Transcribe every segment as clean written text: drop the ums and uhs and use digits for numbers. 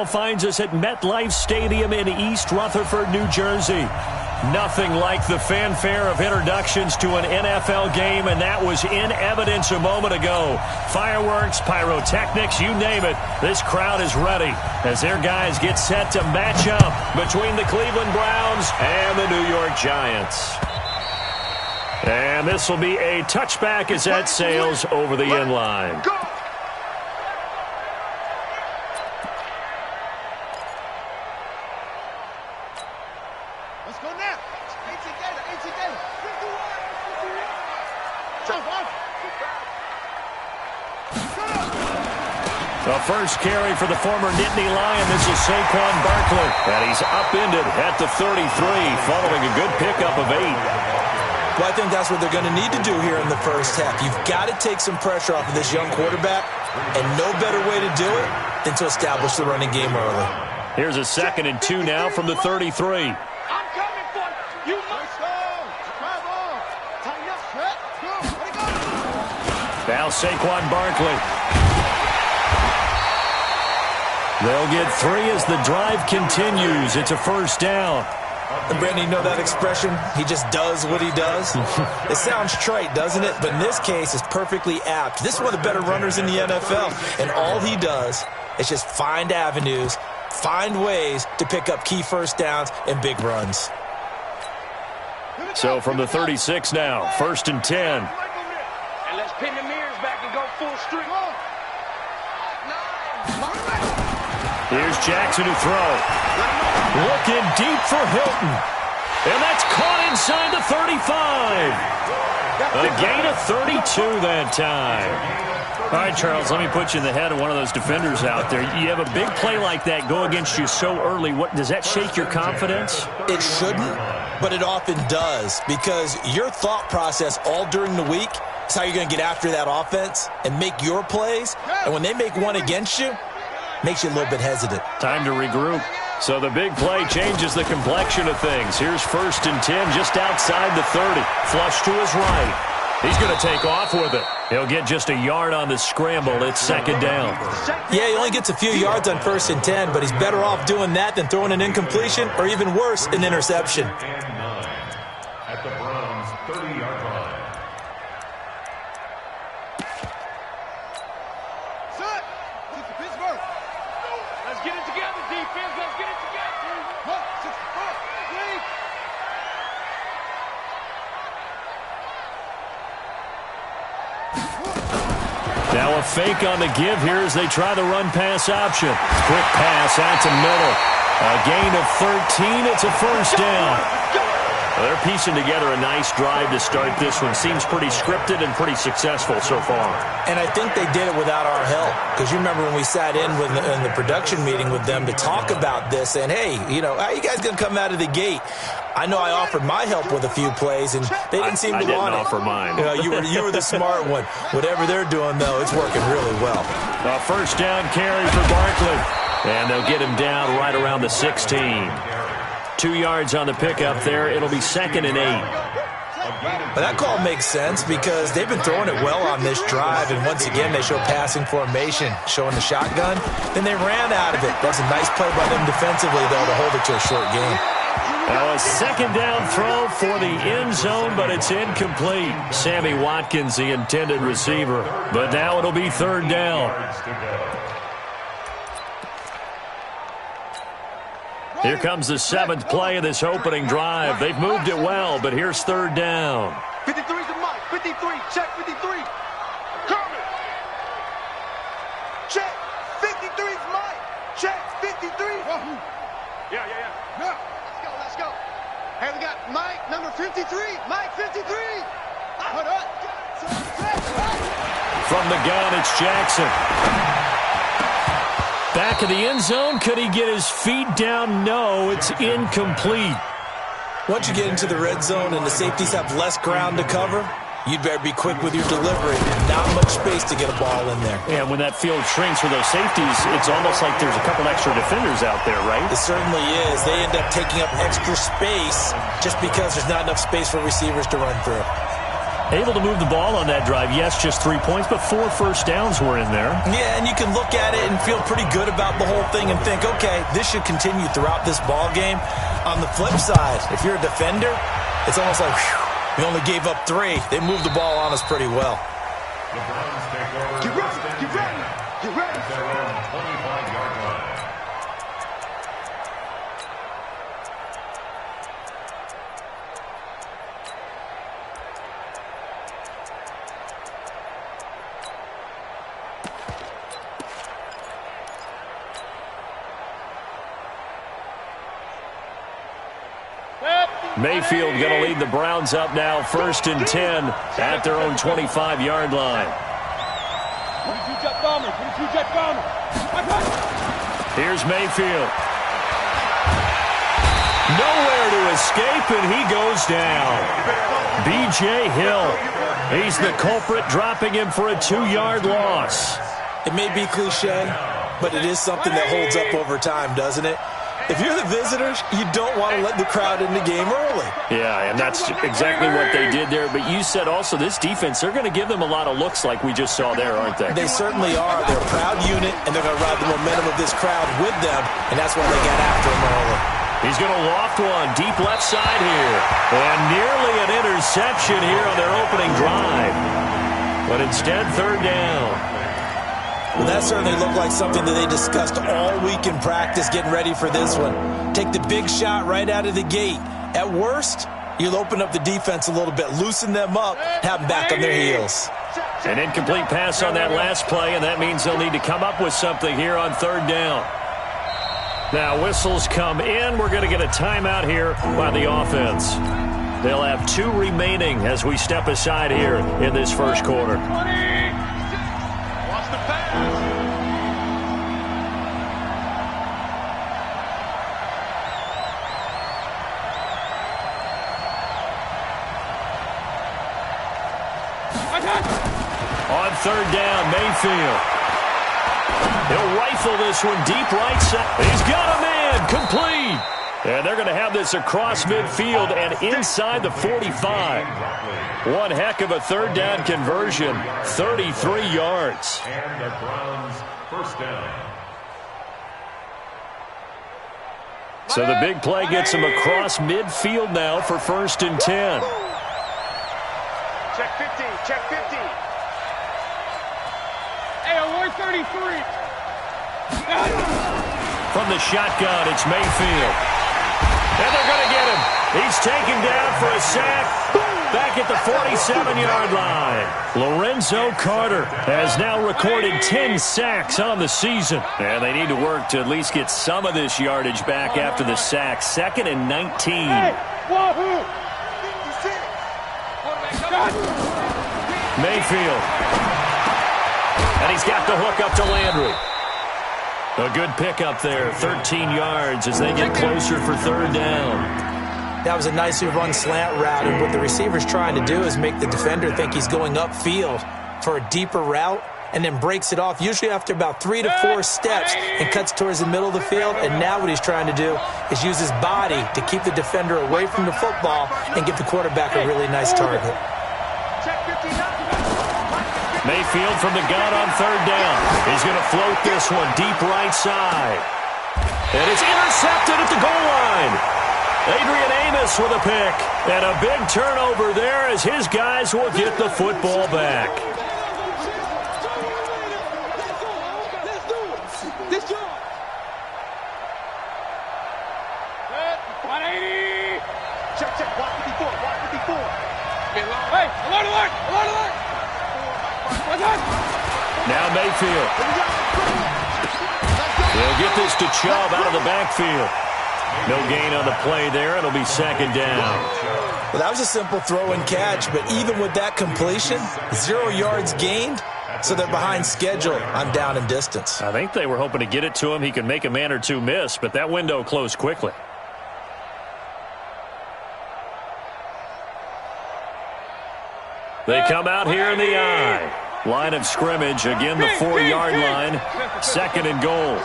Finds us at MetLife Stadium in East Rutherford, New Jersey. Nothing like the fanfare of introductions to an NFL game, and that was in evidence a moment ago. Fireworks, pyrotechnics, you name it. This crowd is ready as their guys get set to match up between the Cleveland Browns and the New York Giants. And this will be a touchback as that sails over the end line. The first carry for the former Nittany Lion. This is Saquon Barkley. And he's upended at the 33 following a good pickup of 8. Well, I think that's what they're going to need to do here in the first half. You've got to take some pressure off of this young quarterback, and no better way to do it than to establish the running game early. Here's a 2nd and 2 now from the 33. I'm coming for you. You must go. Drive on. Tighten up. Go. Let it go. Now Saquon Barkley. They'll get 3 as the drive continues. It's a first down. And Brandon, you know that expression? He just does what he does. It sounds trite, doesn't it? But in this case, it's perfectly apt. This is one of the better runners in the NFL. And all he does is just find avenues, find ways to pick up key first downs and big runs. So from the 36 now, 1st and 10. And let's pin the mirrors back and go full streak. Here's Jackson to throw. Looking deep for Hilton. And that's caught inside the 35. A gain of 32 that time. All right, Charles, let me put you in the head of one of those defenders out there. You have a big play like that go against you so early. What does that shake your confidence? It shouldn't, but it often does, because your thought process all during the week is how you're going to get after that offense and make your plays. And when they make one against you, makes you a little bit hesitant. Time to regroup. So the big play changes the complexion of things. Here's 1st and 10 just outside the 30. Flush to his right. He's going to take off with it. He'll get just a yard on the scramble. It's 2nd down. Yeah, he only gets a few yards on 1st and 10, but he's better off doing that than throwing an incompletion or even worse, an interception. At the Browns' 30-yard line. Let's get it together, defense. Let's get it together. 1, 6, 4, 3. Now a fake on the give here as they try the run-pass option. Quick pass out to middle. A gain of 13. It's a first down. Well, they're piecing together a nice drive to start this one. Seems pretty scripted and pretty successful so far. And I think they did it without our help. Because you remember when we sat in the production meeting with them to talk about this, and hey, you know, how are you guys going to come out of the gate? I know I offered my help with a few plays, and they didn't seem to want it. I didn't offer mine. You know, you were the smart one. Whatever they're doing, though, it's working really well. A first down carry for Barkley. And they'll get him down right around the 16. 2 yards on the pickup there. It'll be 2nd and 8. But that call makes sense because they've been throwing it well on this drive, and once again they show passing formation, showing the shotgun. Then they ran out of it. That's a nice play by them defensively, though, to hold it to a short game. Now a 2nd down throw for the end zone, but it's incomplete. Sammy Watkins, the intended receiver. But now it'll be 3rd down. Here comes the 7th play of this opening drive. They've moved it well, but here's 3rd down. 53's the Mike. 53. Check 53. Coming. Check. 53's Mike. Check 53. Yeah. Let's go. Hey, we got Mike, number 53. Mike, 53. Hold on. From the gun, it's Jackson. Back of the end zone. Could he get his feet down? No, it's incomplete. Once you get into the red zone and the safeties have less ground to cover, you'd better be quick with your delivery. Not much space to get a ball in there. And when that field shrinks for those safeties, it's almost like there's a couple extra defenders out there, right? It certainly is. They end up taking up extra space just because there's not enough space for receivers to run through. Able to move the ball on that drive. Yes, just 3 points, but 4 first downs were in there. Yeah, and you can look at it and feel pretty good about the whole thing and think, okay, this should continue throughout this ball game. On the flip side, if you're a defender, it's almost like, whew, we only gave up 3. They moved the ball on us pretty well. The Browns take over. Get ready, get ready, get ready. At their own 25-yard line. Mayfield going to lead the Browns up now, 1st and 10 at their own 25-yard line. Here's Mayfield. Nowhere to escape, and he goes down. B.J. Hill, he's the culprit, dropping him for a 2-yard loss. It may be cliche, but it is something that holds up over time, doesn't it? If you're the visitors, you don't want to let the crowd in the game early. Yeah, and that's exactly what they did there. But you said also this defense, they're going to give them a lot of looks like we just saw there, aren't they? They certainly are. They're a proud unit, and they're going to ride the momentum of this crowd with them, and that's why they got after him early. He's going to loft one deep left side here. And nearly an interception here on their opening drive. But instead, 3rd down. Well, that certainly looked like something that they discussed all week in practice getting ready for this one. Take the big shot right out of the gate. At worst, you'll open up the defense a little bit, loosen them up, have them back on their heels. An incomplete pass on that last play, and that means they'll need to come up with something here on 3rd down. Now, whistles come in. We're going to get a timeout here by the offense. They'll have 2 remaining as we step aside here in this first quarter. On 3rd down, Mayfield. He'll rifle this one deep right side. He's got a man, complete. And they're going to have this across midfield and inside the 45. One heck of a 3rd down conversion, 33 yards. And the Browns 1st down. So the big play gets him across midfield now for 1st and 10. Check 50, check 50. Hey, 133. From the shotgun, it's Mayfield. And they're going to get him. He's taken down for a sack. Back at the 47-yard line. Lorenzo Carter has now recorded 10 sacks on the season. And they need to work to at least get some of this yardage back after the sack. 2nd and 19. Hey, wahoo! Mayfield. And he's got the hook up to Landry. A good pickup there, 13 yards as they get closer for 3rd down. That was a nicely run slant route, and what the receiver's trying to do is make the defender think he's going upfield for a deeper route and then breaks it off, usually after about 3 to 4 steps, and cuts towards the middle of the field. And now what he's trying to do is use his body to keep the defender away from the football and give the quarterback a really nice target. Mayfield from the gun on 3rd down. He's going to float this one deep right side. And it's intercepted at the goal line. Adrian Amos with a pick. And a big turnover there as his guys will get the football back. Check, 154. Hey, alert! Now Mayfield. They'll get this to Chubb out of the backfield. No gain on the play there. It'll be 2nd down. Well, that was a simple throw and catch, but even with that completion, 0 yards gained, so they're behind schedule on down and distance. I think they were hoping to get it to him. He could make a man or two miss, but that window closed quickly. They come out here in the eye. Line of scrimmage, again the 4-yard line. 2nd and goal.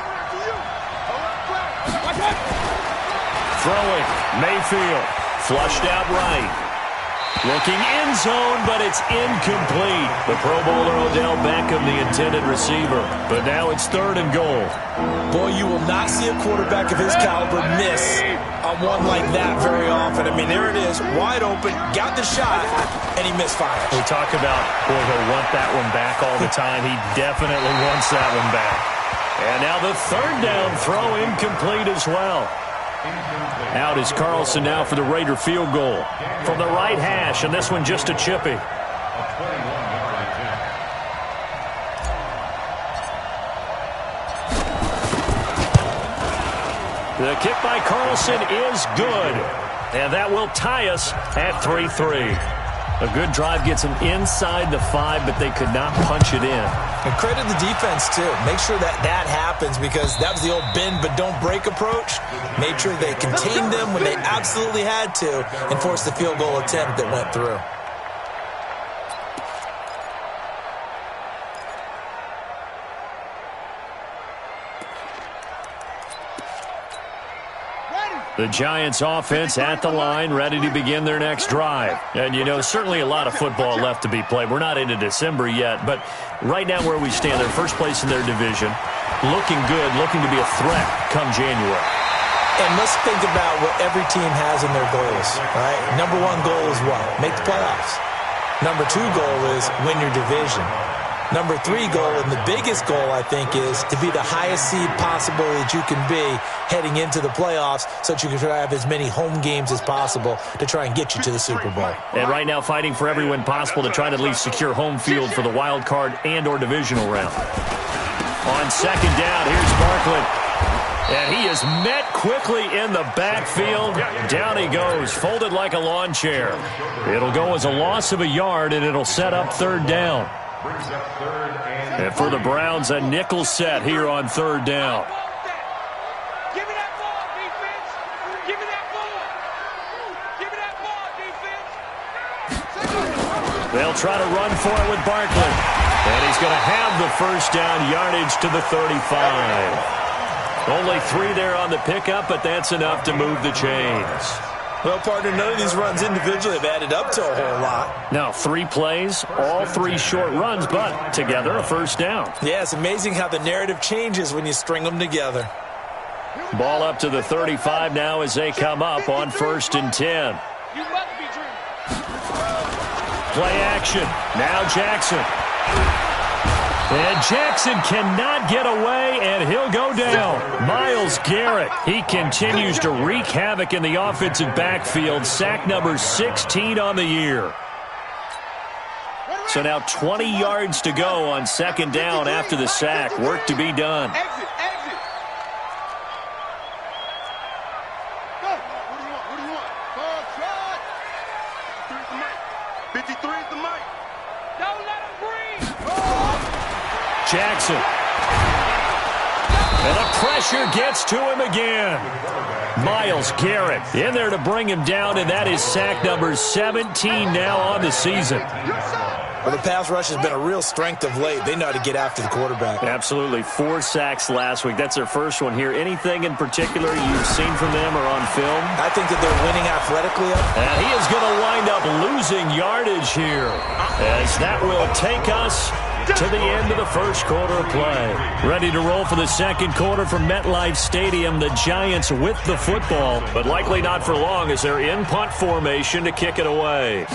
Throwing, Mayfield, flushed out right. Looking in zone, but it's incomplete. The Pro Bowler Odell Beckham, the intended receiver. But now it's 3rd and goal. Boy, you will not see a quarterback of his caliber miss on one like that very often. I mean, there it is, wide open, got the shot, and he misfires. We talk about, boy, he'll want that one back all the time. He definitely wants that one back. And now the 3rd down throw incomplete as well. Out is Carlson now for the Raider field goal. From the right hash, and this one just a chippy. The kick by Carlson is good. And that will tie us at 3-3. A good drive gets them inside the 5, but they could not punch it in. And credit the defense, too. Make sure that happens, because that was the old bend but don't break approach. Made sure they contained them when they absolutely had to and forced the field goal attempt that went through. The Giants offense at the line, ready to begin their next drive. And, you know, certainly a lot of football left to be played. We're not into December yet, but right now where we stand, they're first place in their division. Looking good, looking to be a threat come January. And let's think about what every team has in their goals, right? Number 1 goal is what? Make the playoffs. Number 2 goal is win your division. Number 3 goal, and the biggest goal, I think, is to be the highest seed possible that you can be heading into the playoffs, so that you can try to have as many home games as possible to try and get you to the Super Bowl. And right now fighting for every win possible to try to at least secure home field for the wild card and or divisional round. On 2nd down, here's Barkley. And he is met quickly in the backfield. Down he goes, folded like a lawn chair. It'll go as a loss of a yard, and it'll set up 3rd down. And for the Browns, a nickel set here on 3rd down. Give me that ball, defense. Give me that ball. Give me that ball, defense. They'll try to run for it with Barkley. And he's going to have the 1st down, yardage to the 35. Only 3 there on the pickup, but that's enough to move the chains. Well, partner, none of these runs individually have added up to a whole lot. Now, 3 plays, all 3 short runs, but together a 1st down. Yeah, it's amazing how the narrative changes when you string them together. Ball up to the 35 now as they come up on 1st and 10. You must be dreaming. Play action. Now Jackson. And Jackson cannot get away, and he'll go down. Myles Garrett, he continues to wreak havoc in the offensive backfield. Sack number 16 on the year. So now 20 yards to go on 2nd down after the sack. Work to be done. Exit, exit. Go. What do you want? What do you want? Ball shot. 53 is the mic. Don't let him breathe. Jackson. And the pressure gets to him again. Myles Garrett in there to bring him down, and that is sack number 17 now on the season. Well, the pass rush has been a real strength of late. They know how to get after the quarterback. Absolutely. 4 sacks last week. That's their first one here. Anything in particular you've seen from them or on film? I think that they're winning athletically. And he is going to wind up losing yardage here, as that will take us to the end of the 1st quarter of play. Ready to roll for the 2nd quarter from MetLife Stadium. The Giants with the football, but likely not for long as they're in punt formation to kick it away.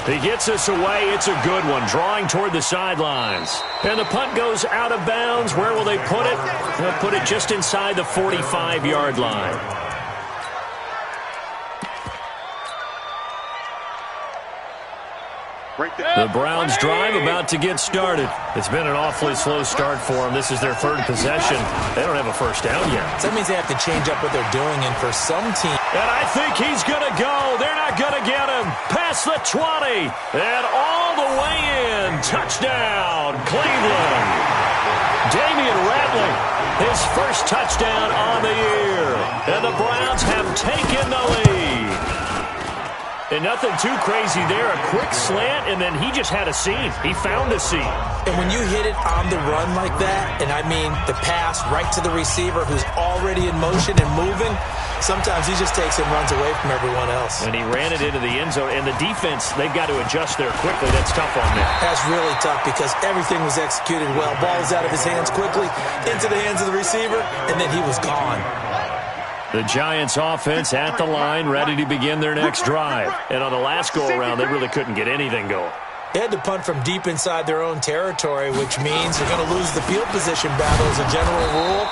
He gets us away. It's a good one, drawing toward the sidelines. And the punt goes out of bounds. Where will they put it? They'll put it just inside the 45-yard line. The Browns drive about to get started. It's been an awfully slow start for them. This is their 3rd possession. They don't have a 1st down yet. So that means they have to change up what they're doing, and for some team... And I think he's going to go. They're not going to get him. Past the 20. And all the way in. Touchdown, Cleveland. Damian Ratley, his 1st touchdown on the year. And the Browns have taken the lead. And nothing too crazy there. A quick slant, and then he just had a seam. He found a seam. And when you hit it on the run like that, and I mean the pass right to the receiver who's already in motion and moving, sometimes he just takes and runs away from everyone else. And he ran it into the end zone. And the defense, they've got to adjust there quickly. That's tough on them. That's really tough because everything was executed well. Ball was out of his hands quickly, into the hands of the receiver, and then he was gone. The Giants offense at the line, ready to begin their next drive. And on the last go-around, they really couldn't get anything going. They had to punt from deep inside their own territory, which means they're going to lose the field position battle as a general rule.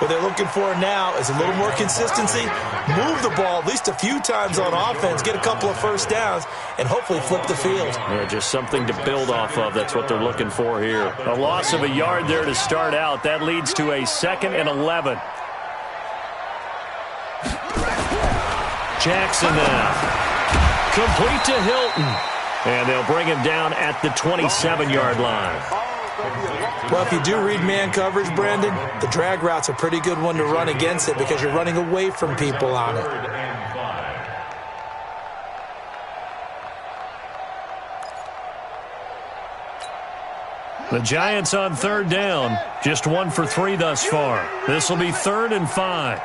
What they're looking for now is a little more consistency, move the ball at least a few times on offense, get a couple of first downs, and hopefully flip the field. Yeah, just something to build off of. That's what they're looking for here. A loss of a yard there to start out. That leads to a 2nd and 11. Jackson now. Complete to Hilton. And they'll bring him down at the 27-yard line. Well, if you do read man coverage, Brandon, the drag route's a pretty good one to run against it because you're running away from people on it. The Giants on 3rd down. Just 1 for 3 thus far. This will be 3rd and 5.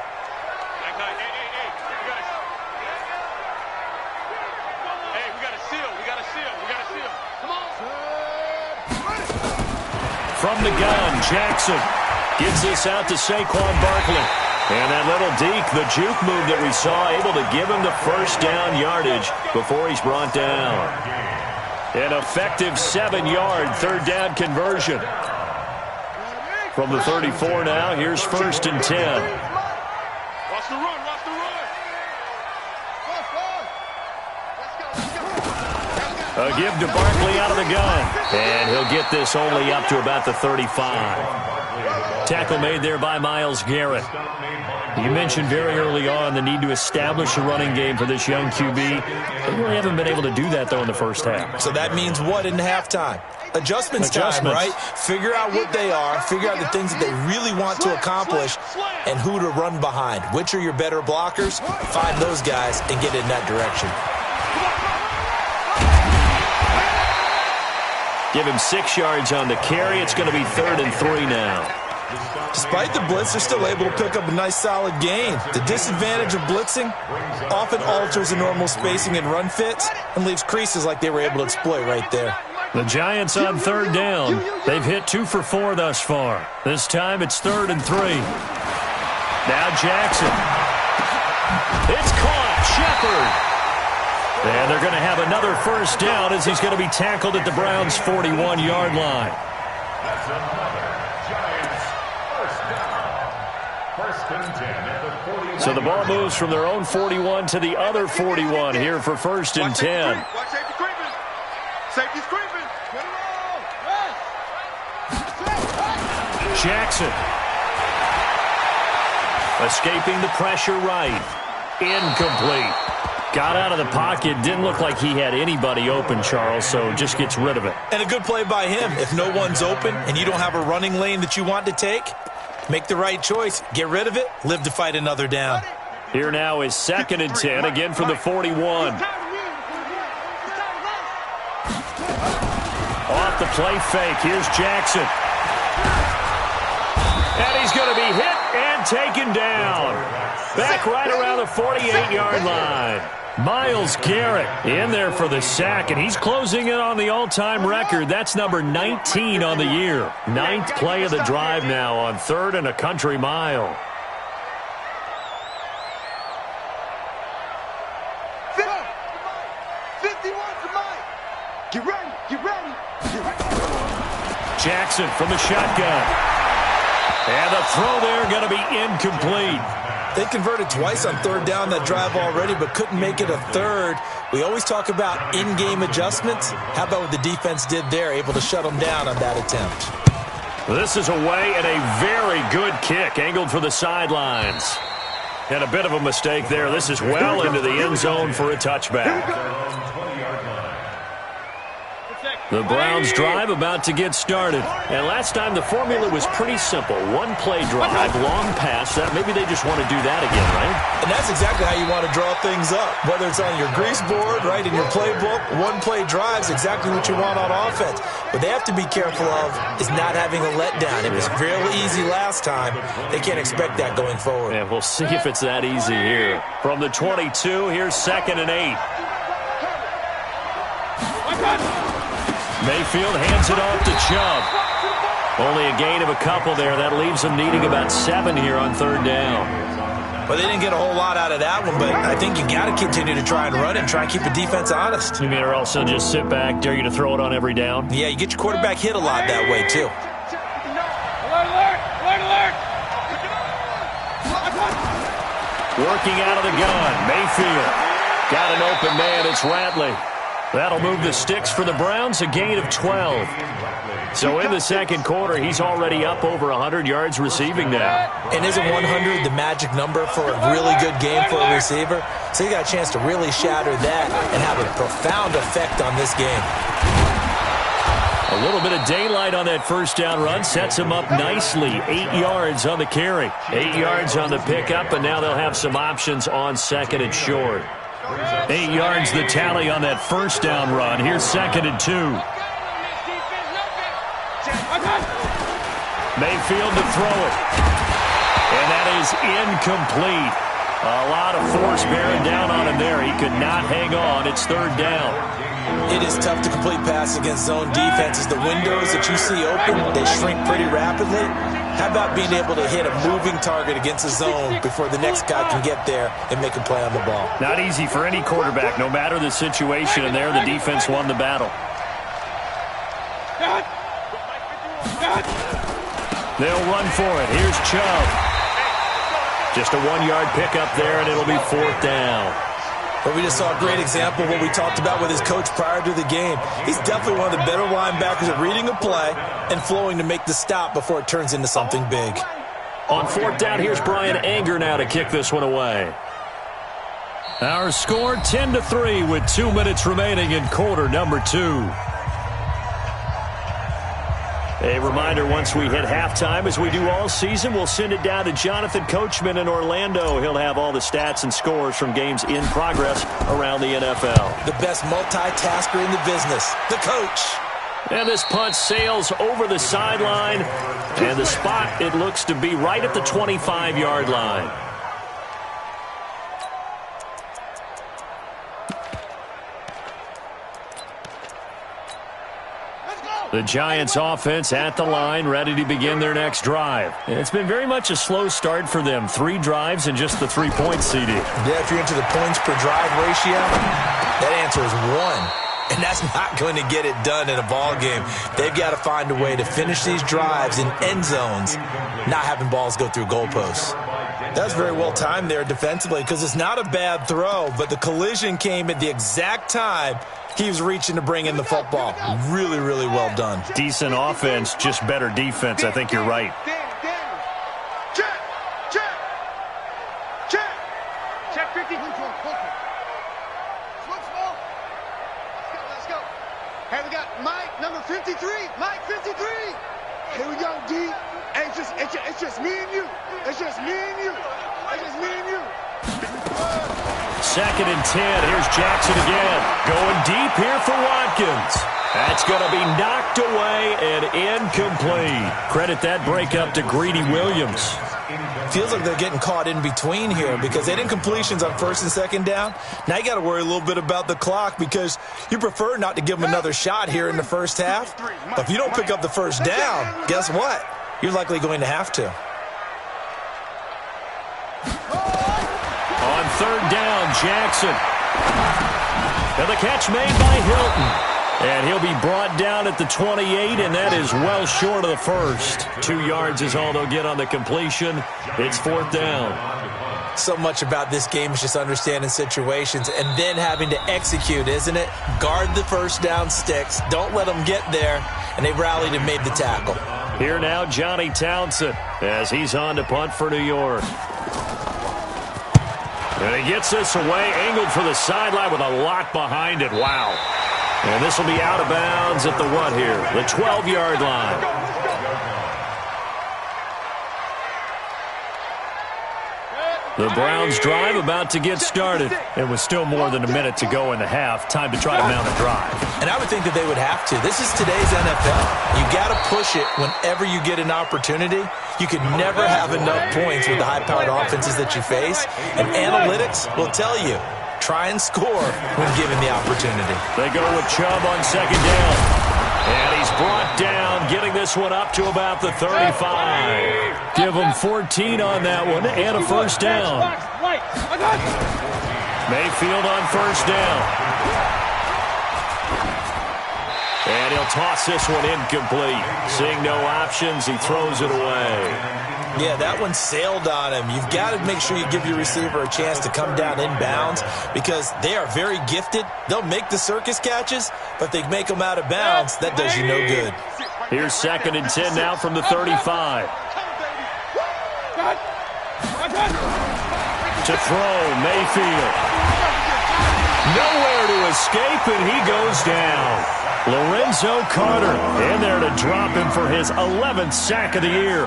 From the gun, Jackson gets this out to Saquon Barkley. And that little deke, the juke move that we saw, able to give him the first down yardage before he's brought down. An effective 7-yard 3rd down conversion. From the 34 now, here's 1st and 10. Watch the run, watch the run. A give to Barkley out of the gun. And he'll get this only up to about the 35. Tackle made there by Myles Garrett. You mentioned very early on the need to establish a running game for this young QB. They really haven't been able to do that, though, in the first half. So that means what in halftime? Adjustments time, right? Figure out what they are, figure out the things that they really want to accomplish, and who to run behind. Which are your better blockers? Find those guys and get in that direction. Give him 6 yards on the carry. It's going to be 3rd and 3 now. Despite the blitz, they're still able to pick up a nice solid gain. The disadvantage of blitzing often alters the normal spacing and run fits and leaves creases like they were able to exploit right there. The Giants on 3rd down. They've hit 2 for 4 thus far. This time it's 3rd and 3. Now Jackson. It's caught. Shepard. And they're going to have another first down as he's going to be tackled at the Browns' 41-yard line. That's another Giants first down. 1st and 10 at the 41. So the ball moves from their own 41 to the other 41 here for 1st and 10. Watch safety creeping. Safety's creeping. Jackson. Escaping the pressure right. Incomplete. Got out of the pocket. Didn't look like he had anybody open, Charles, so just gets rid of it. And a good play by him. If no one's open and you don't have a running lane that you want to take, make the right choice. Get rid of it. Live to fight another down. Here now is 2nd and 10, again from the 41. Off the play fake. Here's Jackson. And he's going to be hit and taken down. Back right around the 48-yard line. Myles Garrett in there for the sack, and he's closing in on the all-time record. That's number 19 on the year. 9th play of the drive now on 3rd and a country mile. Get ready, get ready, get ready. Jackson from the shotgun. And the throw there going to be incomplete. They converted twice on 3rd down that drive already, but couldn't make it a 3rd. We always talk about in-game adjustments. How about what the defense did there, able to shut them down on that attempt? This is away and a very good kick, angled for the sidelines. And a bit of a mistake there. This is well into the end zone for a touchback. The Browns drive about to get started. And last time the formula was pretty simple. One play drive, long pass. Maybe they just want to do that again, right? And that's exactly how you want to draw things up. Whether it's on your grease board, right, in your playbook, one play drive is exactly what you want on offense. What they have to be careful of is not having a letdown. It was real easy last time. They can't expect that going forward. And we'll see if it's that easy here. From the 22, here's 2nd and 8. Mayfield hands it off to Chubb. Only a gain of a couple there. That leaves them needing about 7 here on 3rd down. Well, they didn't get a whole lot out of that one, but I think you got to continue to try and run and try and keep the defense honest. You mean, or else they'll just sit back, dare you to throw it on every down? Yeah, you get your quarterback hit a lot that way, too. Working out of the gun, Mayfield. Got an open man, it's Ratley. That'll move the sticks for the Browns, a gain of 12. So in the second quarter, he's already up over 100 yards receiving now. And isn't 100 the magic number for a really good game for a receiver? So you got a chance to really shatter that and have a profound effect on this game. A little bit of daylight on that first down run sets him up nicely. 8 yards on the carry. 8 yards on the pickup, and now they'll have some options on 2nd and short. 8 yards the tally on that first down run. Here's 2nd and 2. Mayfield to throw it. And that is incomplete. A lot of force bearing down on him there. He could not hang on. It's 3rd down. It is tough to complete passes against zone defenses. The windows that you see open, they shrink pretty rapidly. How about being able to hit a moving target against a zone before the next guy can get there and make a play on the ball? Not easy for any quarterback, no matter the situation, and there the defense won the battle. They'll run for it. Here's Chubb. Just a 1-yard pickup there, and it'll be 4th down. But we just saw a great example of what we talked about with his coach prior to the game. He's definitely one of the better linebackers at reading a play and flowing to make the stop before it turns into something big. On 4th down, here's Brian Anger now to kick this one away. Our score 10-3 with 2 minutes remaining in quarter number 2. A reminder, once we hit halftime, as we do all season, we'll send it down to Jonathan Coachman in Orlando. He'll have all the stats and scores from games in progress around the NFL. The best multitasker in the business, the coach. And this punt sails over the sideline, and the spot, it looks to be right at the 25-yard line. The Giants offense at the line, ready to begin their next drive. It's been very much a slow start for them. 3 drives and just the 3 points, CD. Yeah, if you're into the points per drive ratio, that answer is 1. And that's not going to get it done in a ball game. They've got to find a way to finish these drives in end zones, not having balls go through goalposts. That's very well timed there defensively because it's not a bad throw, but the collision came at the exact time he was reaching to bring in the football. Really, really well done. Decent offense, just better defense. I think you're right. Check. Check 50. Let's go. Hey, we got Mike, number 53. Mike, 53. Here we go, D. Hey, it's just me and you. It's just me and you. 2nd and 10. Here's Jackson again. Going deep here for Watkins. That's going to be knocked away and incomplete. Credit that breakup to Greedy Williams. Feels like they're getting caught in between here because they did incompletions on 1st and 2nd down. Now you got to worry a little bit about the clock because you prefer not to give them another shot here in the first half. But if you don't pick up the first down, guess what? You're likely going to have to. On 3rd down, Jackson. And the catch made by Hilton. And he'll be brought down at the 28, and that is well short of the first. 2 yards is all they'll get on the completion. It's 4th down. So much about this game is just understanding situations and then having to execute, isn't it? Guard the first down sticks. Don't let them get there. And they rallied and made the tackle. Here now, Johnny Townsend, as he's on to punt for New York. And he gets this away, angled for the sideline with a lot behind it. Wow. And this will be out of bounds at the what here? The 12-yard line. The Browns drive about to get started. It was still more than a minute to go in the half. Time to try to mount a drive. And I would think that they would have to. This is today's NFL. You got to push it whenever you get an opportunity. You can never have enough points with the high-powered offenses that you face. And analytics will tell you, try and score when given the opportunity. They go with Chubb on second down. And he's brought down, getting this one up to about the 35. Give him 14 on that one and a first down. Mayfield on first down. And he'll toss this one incomplete. Seeing no options, he throws it away. Yeah, that one sailed on him. You've got to make sure you give your receiver a chance to come down inbounds because they are very gifted. They'll make the circus catches, but if they make them out of bounds, that does you no good. Here's 2nd and 10 now from the 35. To throw, Mayfield. Nowhere to escape, and he goes down. Lorenzo Carter in there to drop him for his 11th sack of the year.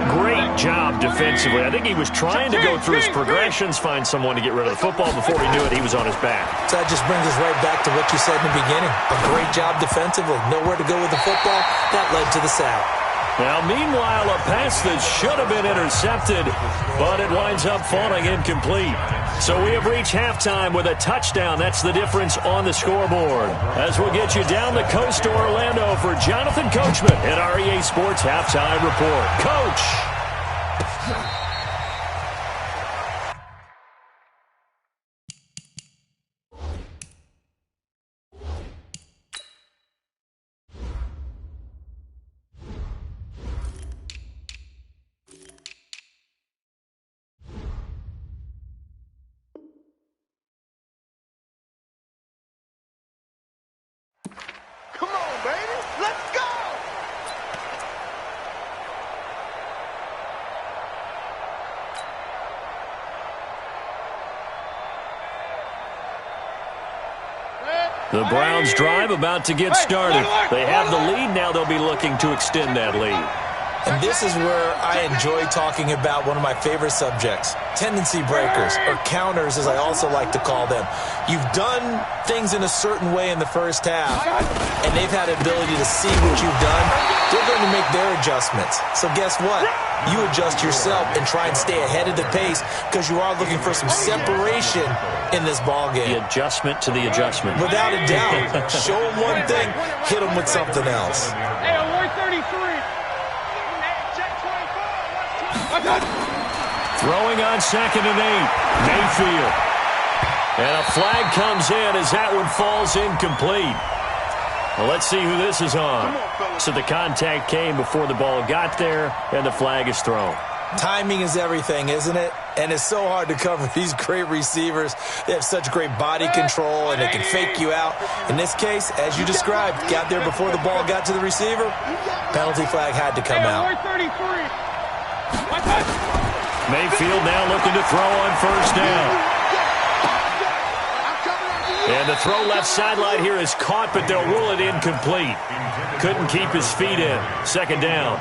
Great job defensively. I think he was trying to go through his progressions, find someone to get rid of the football. Before he knew it, he was on his back. So that just brings us right back to what you said in the beginning. A great job defensively. Nowhere to go with the football. That led to the sack. Now, meanwhile, a pass that should have been intercepted, but it winds up falling incomplete. So we have reached halftime with a touchdown. That's the difference on the scoreboard. As we'll get you down the coast to Orlando for Jonathan Coachman at our EA Sports Halftime Report. Coach! Come on, baby. Let's go. The Browns drive about to get started. They have the lead. Now they'll be looking to extend that lead. And this is where I enjoy talking about one of my favorite subjects, tendency breakers, or counters as I also like to call them. You've done things in a certain way in the first half, and they've had the ability to see what you've done. They're going to make their adjustments. So guess what? You adjust yourself and try and stay ahead of the pace because you are looking for some separation in this ballgame. The adjustment to the adjustment. Without a doubt. Show them one thing, hit them with something else. Hey, 133. Throwing on 2nd and 8. Mayfield. And a flag comes in as that one falls incomplete. Well, let's see who this is on. So the contact came before the ball got there, and the flag is thrown. Timing is everything, isn't it? And it's so hard to cover these great receivers. They have such great body control, and they can fake you out. In this case, as you described, got there before the ball got to the receiver. Penalty flag had to come out. Mayfield now looking to throw on first down. And the throw left sideline here is caught, but they'll rule it incomplete. Couldn't keep his feet in. 2nd down.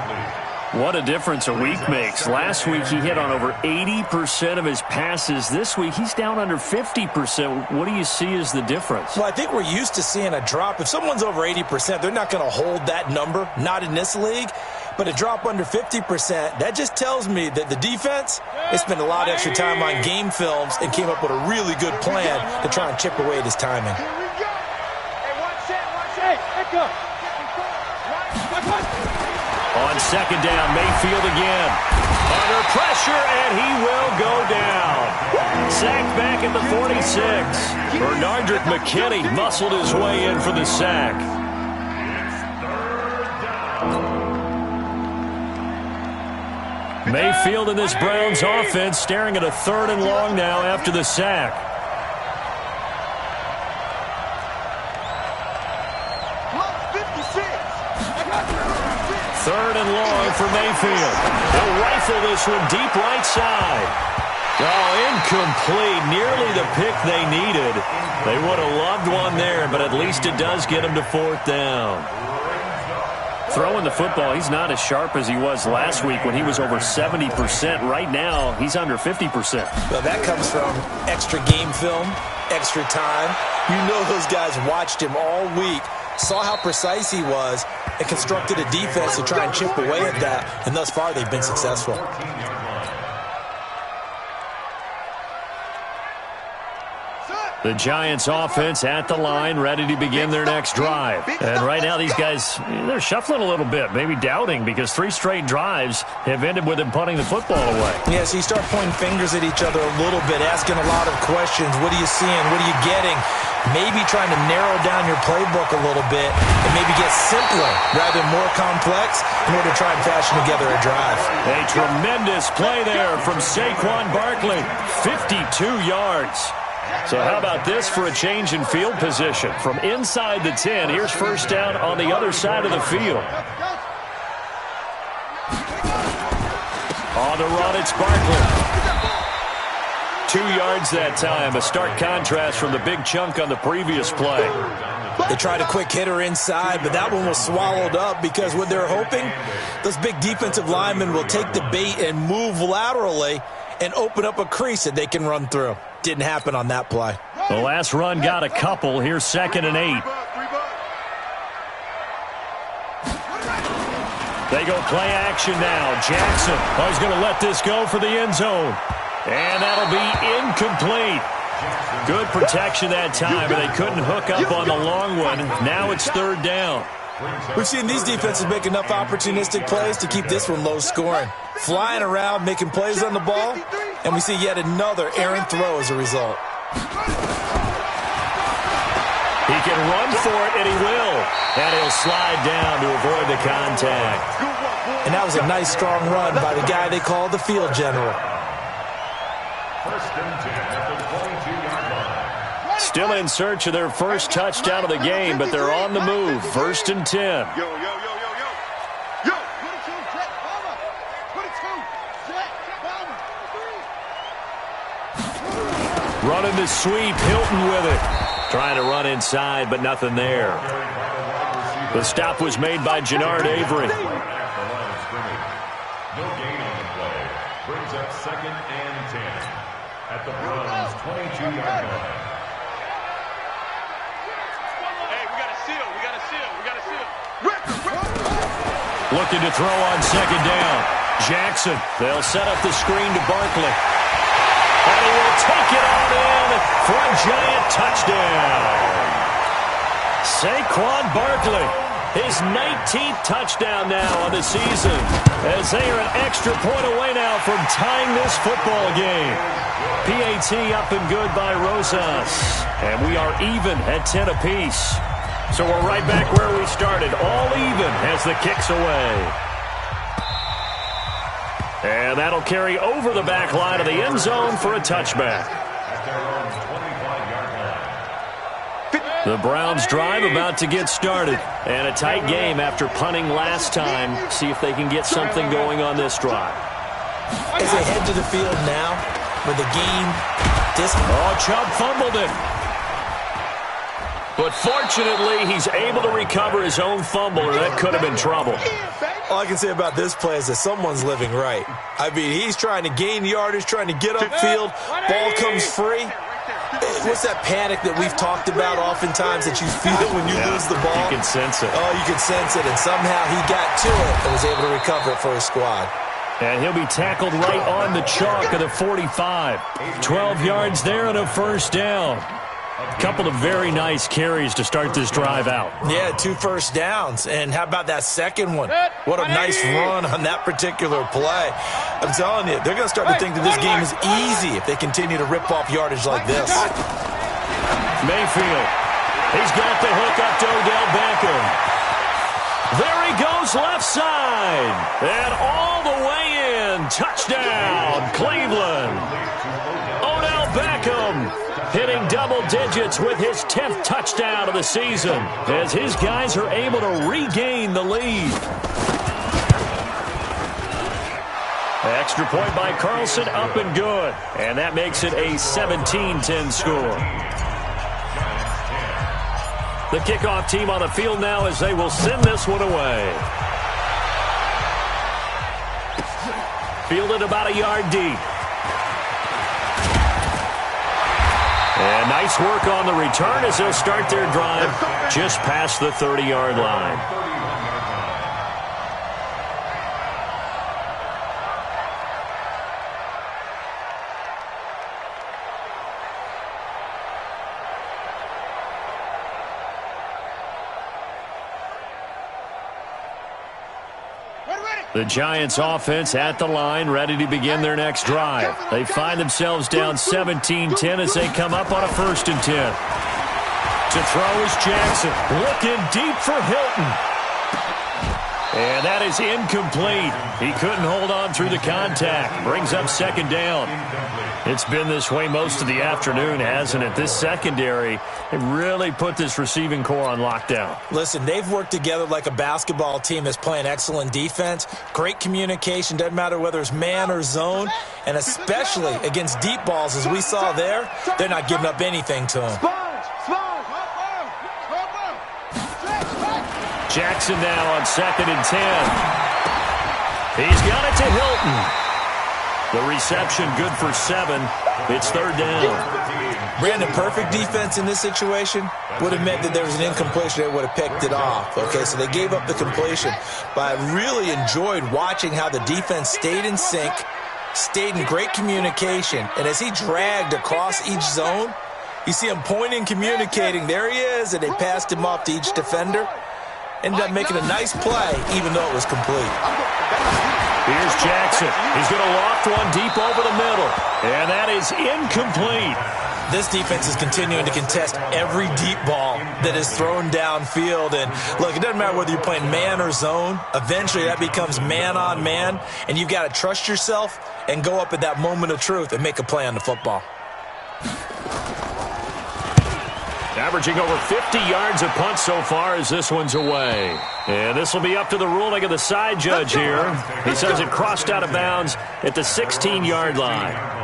What a difference a week makes. Last week he hit on over 80% of his passes. This week he's down under 50%. What do you see as the difference? Well, I think we're used to seeing a drop. If someone's over 80%, they're not going to hold that number, not in this league. But a drop under 50%, that just tells me that the defense, they spent a lot of extra time on game films and came up with a really good plan to try and chip away at his timing. Here we go. Hey, watch that. Let's go. On 2nd down, Mayfield again. Under pressure, and he will go down. Sacked back at the 46. Bernardrick McKinney muscled his way in for the sack. Mayfield in this Browns offense staring at a 3rd and long now after the sack. Third and long for Mayfield. He'll rifle this one deep right side. Oh, incomplete. Nearly the pick they needed. They would have loved one there, but at least it does get them to 4th down. Throwing the football, he's not as sharp as he was last week when he was over 70%. Right now, he's under 50%. Well, that comes from extra game film, extra time. You know those guys watched him all week, saw how precise he was, and constructed a defense to try and chip away at that. And thus far, they've been successful. The Giants offense at the line, ready to begin their next drive. And right now these guys, they're shuffling a little bit, maybe doubting, because 3 straight drives have ended with them punting the football away. Yeah, so you start pointing fingers at each other a little bit, asking a lot of questions. What are you seeing? What are you getting? Maybe trying to narrow down your playbook a little bit and maybe get simpler rather than more complex in order to try and fashion together a drive. A tremendous play there from Saquon Barkley, 52 yards. So how about this for a change in field position? From inside the 10, here's first down on the other side of the field. On the run, it's Barkley. 2 yards that time, a stark contrast from the big chunk on the previous play. They tried a quick hitter inside, but that one was swallowed up because what they're hoping, those big defensive linemen will take the bait and move laterally and open up a crease that they can run through. Didn't happen on that play. The last run got a couple. Here's 2nd and 8. They go play action now. Jackson, he's going to let this go for the end zone. And that'll be incomplete. Good protection that time, but they couldn't hook up on the long one. Now it's 3rd down. We've seen these defenses make enough opportunistic plays to keep this one low scoring. Flying around, making plays on the ball, and we see yet another errant throw as a result. He can run for it, and he will. And he'll slide down to avoid the contact. And that was a nice, strong run by the guy they call the field general. First and 10 at the 22-yard line. Still in search of their first touchdown of the game, but they're on the move. 1st and 10. Yo, yo, yo, yo, yo. Yo, 22, Jet, bomber. 22, Jet, bomber. Running the sweep, Hilton with it. Trying to run inside, but nothing there. The stop was made by Jannard Avery. No gain on the play. Brings up 2nd and 10 at the Browns' 22-yard line. Hey, we got a seal. We got a seal. We got a seal. Looking to throw on 2nd down. Jackson, they'll set up the screen to Barkley. And he will take it on in for a giant touchdown. Saquon Barkley, his 19th touchdown now on the season, as they are an extra point away now from tying this football game. PAT up and good by Rosas. And we are even at 10 apiece. So we're right back where we started, all even as the kick's away. And that'll carry over the back line of the end zone for a touchback. The Browns drive about to get started. And a tight game after punting last time. See if they can get something going on this drive. As they head to the field now, with the game distance. Oh, Chubb fumbled it. But fortunately, he's able to recover his own fumble, or that could have been trouble. All I can say about this play is that someone's living right. I mean, he's trying to gain yardage, trying to get upfield. Ball comes free. What's that panic that we've talked about oftentimes that you feel when you lose the ball? You can sense it. Oh, you can sense it. And somehow he got to it and was able to recover it for his squad. And he'll be tackled right on the chalk of the 45. 12 yards there and a first down. A couple of very nice carries to start this drive out. Yeah, 2 first downs. And how about that second one? What a nice run on that particular play. I'm telling you, they're going to start to think that this game is easy if they continue to rip off yardage like this. Mayfield. He's got the hook up to Odell Beckham. There he goes left side. And all the way in. Touchdown, Cleveland. Odell Beckham hitting double digits with his 10th touchdown of the season as his guys are able to regain the lead. Extra point by Carlson, up and good. And that makes it a 17-10 score. The kickoff team on the field now as they will send this one away. Fielded about a yard deep. And nice work on the return as they'll start their drive just past the 30-yard line. The Giants offense at the line, ready to begin their next drive. They find themselves down 17-10 as they come up on a 1st and 10. To throw is Jackson, looking deep for Hilton. And that is incomplete. He couldn't hold on through the contact. Brings up 2nd down. It's been this way most of the afternoon, hasn't it? This secondary, it really put this receiving core on lockdown. Listen, they've worked together like a basketball team that's playing excellent defense. Great communication, doesn't matter whether it's man or zone. And especially against deep balls, as we saw there, they're not giving up anything to them. Jackson now on 2nd and 10. He's got it to Hilton. The reception good for 7. It's 3rd down. Brandon, perfect defense in this situation would have meant that there was an incompletion. They would have picked it off. Okay, so they gave up the completion. But I really enjoyed watching how the defense stayed in sync, stayed in great communication. And as he dragged across each zone, you see him pointing, communicating. There he is, and they passed him off to each defender. Ended up making a nice play, even though it was complete. Here's Jackson. He's going to loft one deep over the middle. And that is incomplete. This defense is continuing to contest every deep ball that is thrown downfield. And, look, it doesn't matter whether you're playing man or zone. Eventually, that becomes man-on-man. And you've got to trust yourself and go up at that moment of truth and make a play on the football. Averaging over 50 yards a punt so far as this one's away. And this will be up to the ruling of the side judge here. He says it crossed out of bounds at the 16-yard line.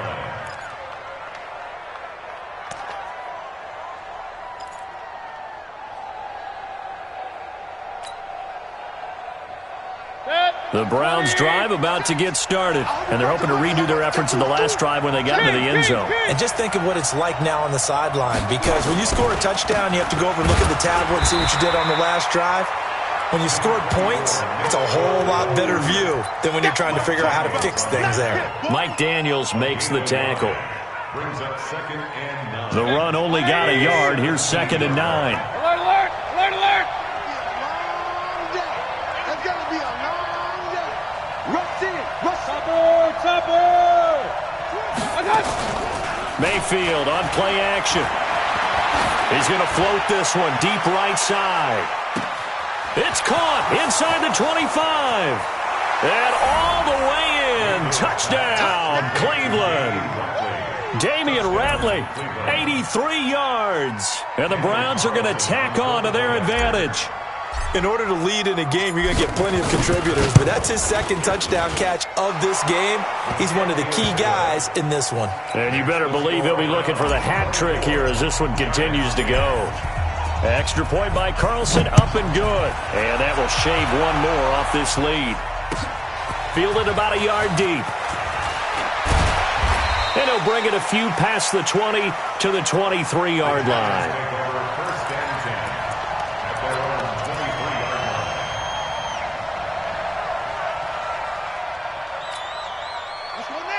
The Browns drive about to get started, and they're hoping to redo their efforts in the last drive when they got into the end zone. And just think of what it's like now on the sideline, because when you score a touchdown, you have to go over and look at the tablet and see what you did on the last drive. When you scored points, it's a whole lot better view than when you're trying to figure out how to fix things there. Mike Daniels makes the tackle. The run only got a yard. Here's 2nd and 9. Alert, alert, alert, alert. That's got to be a long day. Rush in, rush. Topper. Mayfield on play action. He's going to float this one deep right side. It's caught inside the 25. And all the way in. Touchdown, Cleveland. Damian Ratley, 83 yards. And the Browns are going to tack on to their advantage. In order to lead in a game, you're going to get plenty of contributors. But that's his 2nd touchdown catch of this game. He's one of the key guys in this one. And you better believe he'll be looking for the hat trick here as this one continues to go. Extra point by Carlson, up and good. And that will shave one more off this lead. Fielded about a yard deep. And he'll bring it a few past the 20 to the 23-yard line.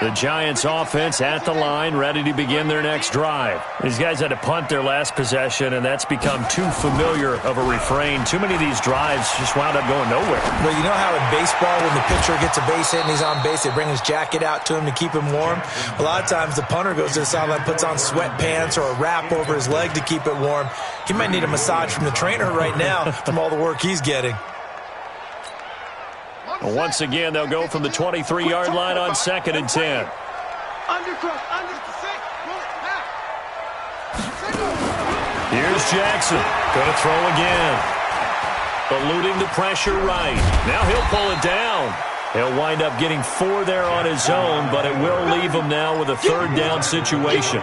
The Giants offense at the line, ready to begin their next drive. These guys had to punt their last possession, and that's become too familiar of a refrain. Too many of these drives just wound up going nowhere. Well, you know how in baseball, when the pitcher gets a base hit and he's on base, they bring his jacket out to him to keep him warm? A lot of times the punter goes to the sideline, puts on sweatpants or a wrap over his leg to keep it warm. He might need a massage from the trainer right now from all the work he's getting. Once again, they'll go from the 23-yard line on 2nd and 10. Here's Jackson. Going to throw again. Eluding the pressure right. Now he'll pull it down. He'll wind up getting 4 there on his own, but it will leave him now with a third down situation.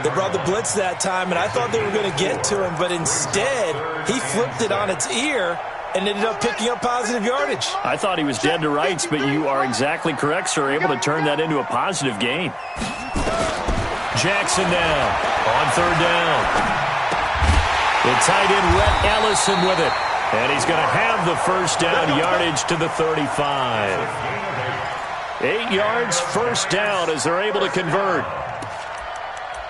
They brought the blitz that time, and I thought they were going to get to him, but instead he flipped it on its ear and ended up picking up positive yardage. I thought he was dead to rights, but you are exactly correct, sir. Able to turn that into a positive gain. Jackson now on third down. The tight end, Rhett Ellison, with it. And he's going to have the first down yardage to the 35. 8 yards, first down as they're able to convert.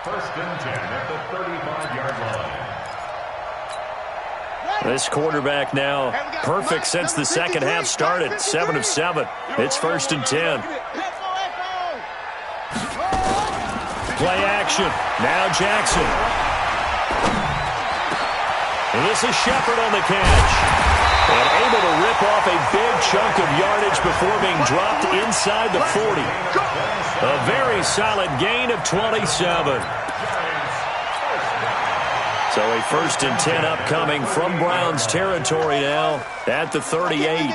First and 10 at the 35-yard line. This quarterback now perfect since the second half started. 7 of 7. It's first and 10. Play action. Now Jackson. And this is Shepard on the catch. And able to rip off a big chunk of yardage before being dropped inside the 40. A very solid gain of 27. So a first and 10 upcoming from Browns territory now at the 38.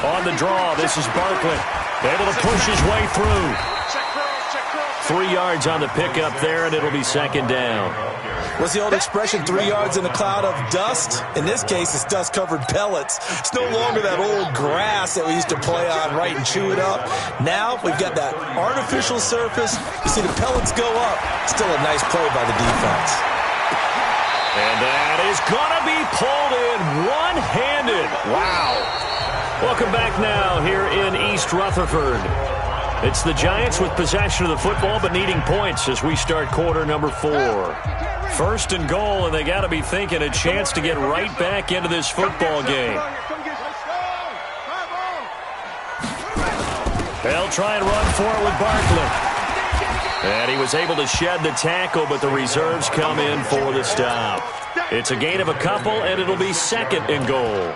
On the draw, this is Barkley. Able to push his way through. 3 yards on the pickup there, and it'll be second down. What's the old expression, 3 yards in a cloud of dust? In this case, it's dust-covered pellets. It's no longer that old grass that we used to play on, right, and chew it up. Now we've got that artificial surface. You see the pellets go up. Still a nice play by the defense. And that is going to be pulled in one-handed. Wow. Welcome back now here in East Rutherford. It's the Giants with possession of the football but needing points as we start quarter number 4. First and goal, and they got to be thinking a chance to get right back into this football game. They'll try and run for it with Barkley. And he was able to shed the tackle, but the reserves come in for the stop. It's a gain of a couple, and it'll be second and goal.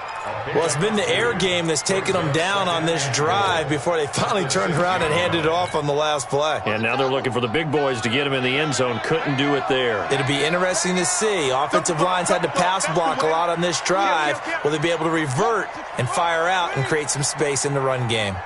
Well, it's been the air game that's taken them down on this drive before they finally turned around and handed it off on the last play. And now they're looking for the big boys to get him in the end zone. Couldn't do it there. It'll be interesting to see. Offensive lines had to pass block a lot on this drive. Will they be able to revert and fire out and create some space in the run game?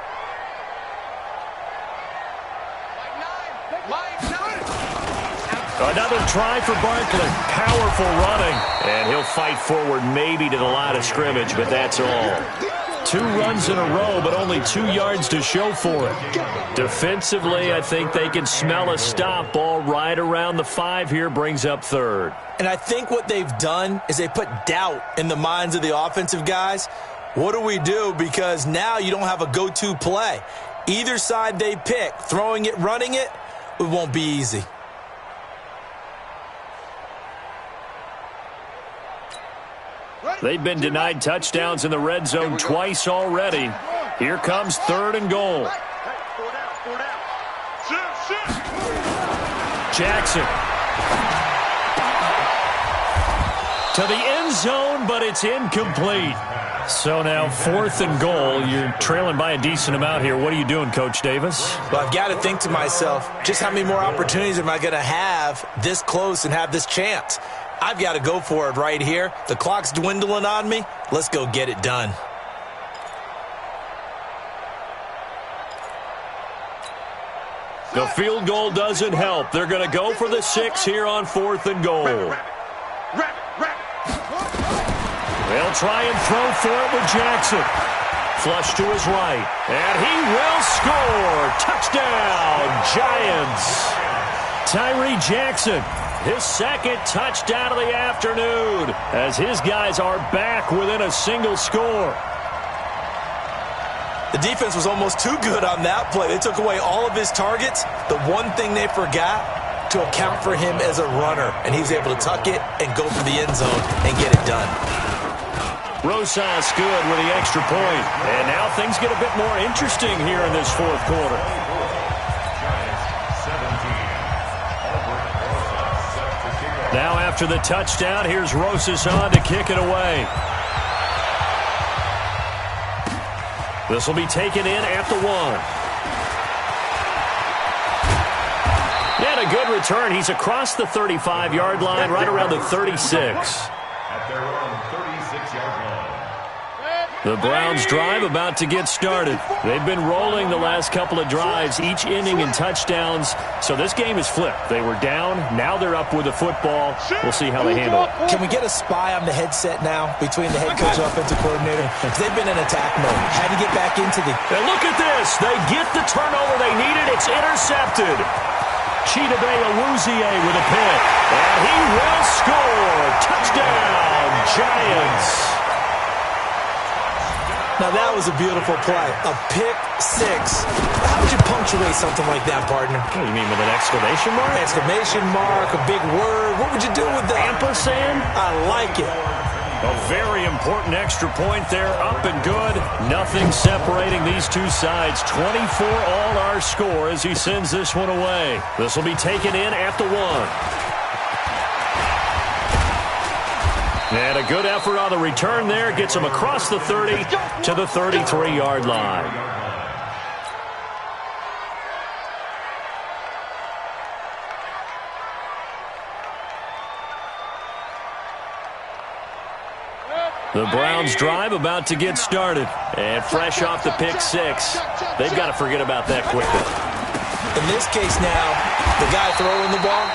Another try for Barkley. Powerful running. And he'll fight forward maybe to the line of scrimmage, but that's all. 2 runs in a row, but only 2 yards to show for it. Defensively, I think they can smell a stop ball right around the 5 here, brings up third. And I think what they've done is they put doubt in the minds of the offensive guys. What do we do? Because now you don't have a go-to play. Either side they pick, throwing it, running it, it won't be easy. They've been denied touchdowns in the red zone twice already. Here comes third and goal. Jackson. To the end zone, but it's incomplete. So now 4th and goal. You're trailing by a decent amount here. What are you doing, Coach Davis? Well, I've got to think to myself, just how many more opportunities am I going to have this close and have this chance? I've got to go for it right here. The clock's dwindling on me. Let's go get it done. The field goal doesn't help. They're going to go for the 6 here on 4th and goal. They'll try and throw for it with Jackson. Flush to his right. And he will score. Touchdown, Giants. Tyree Jackson. His second touchdown of the afternoon as his guys are back within a single score. The defense was almost too good on that play. They took away all of his targets. The one thing they forgot, to account for him as a runner. And he was able to tuck it and go for the end zone and get it done. Rosas good with the extra point. And now things get a bit more interesting here in this 4th quarter. Now after the touchdown, here's Rosas on to kick it away. This will be taken in at the 1. And a good return. He's across the 35-yard line, right around the 36. At their own 36-yard line. The Browns drive about to get started. They've been rolling the last couple of drives, each inning in touchdowns. So this game is flipped. They were down. Now they're up with the football. We'll see how they handle it. Can we get a spy on the headset now between the head coach and offensive coordinator? They've been in attack mode. Had to get back into the... And look at this. They get the turnover they needed. It's intercepted. Chidobe Awuzie with a pick. And he will score. Touchdown, Giants. Now, that was a beautiful play. A pick six. How would you punctuate something like that, partner? What do you mean, with an exclamation mark? Exclamation mark, a big word. What would you do with that? Ampersand? I like it. A very important extra point there, up and good. Nothing separating these two sides. 24 all our score as he sends this one away. This will be taken in at the 1. And a good effort on the return there. Gets him across the 30 to the 33-yard line. The Browns drive about to get started. And fresh off the pick six, they've got to forget about that quickly. In this case now, the guy throwing the ball,